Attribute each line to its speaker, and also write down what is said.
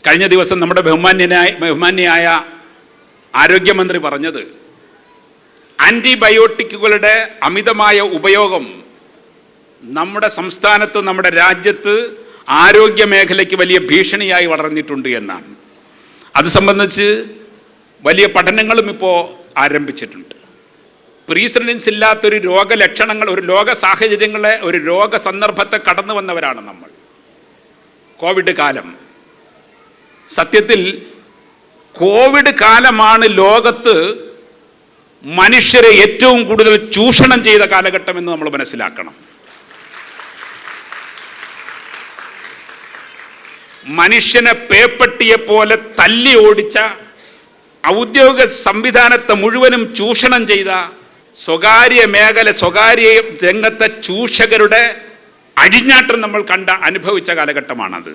Speaker 1: കഴിഞ്ഞ ദിവസം നമ്മുടെ ബഹുമാന്യയായ ആരോഗ്യമന്ത്രി പറഞ്ഞത് ആൻറ്റിബയോട്ടിക്കുകളുടെ അമിതമായ ഉപയോഗം നമ്മുടെ സംസ്ഥാനത്ത്, നമ്മുടെ രാജ്യത്ത് ആരോഗ്യ മേഖലയ്ക്ക് വലിയ ഭീഷണിയായി വളർന്നിട്ടുണ്ട് എന്നാണ്. അത് സംബന്ധിച്ച് വലിയ പഠനങ്ങളും ഇപ്പോൾ ആരംഭിച്ചിട്ടുണ്ട്. പ്രീസിഡൻസ് ഇല്ലാത്തൊരു രോഗലക്ഷണങ്ങൾ, ഒരു രോഗ സാഹചര്യങ്ങളെ, ഒരു രോഗ സന്ദർഭത്തെ കടന്നു വന്നവരാണ് നമ്മൾ. കോവിഡ് കാലം, സത്യത്തിൽ കോവിഡ് കാലമാണ് ലോകത്ത് മനുഷ്യരെ ഏറ്റവും കൂടുതൽ ചൂഷണം ചെയ്ത കാലഘട്ടം എന്ന് നമ്മൾ മനസ്സിലാക്കണം. മനുഷ്യനെ പേപ്പട്ടിയെ പോലെ തല്ലി ഓടിച്ച, ഔദ്യോഗിക സംവിധാനത്തെ മുഴുവനും ചൂഷണം ചെയ്ത, സ്വകാര്യ മേഖല, സ്വകാര്യ രംഗത്തെ ചൂഷകരുടെ അഴിഞ്ഞാട്ടം നമ്മൾ അനുഭവിച്ച കാലഘട്ടമാണത്.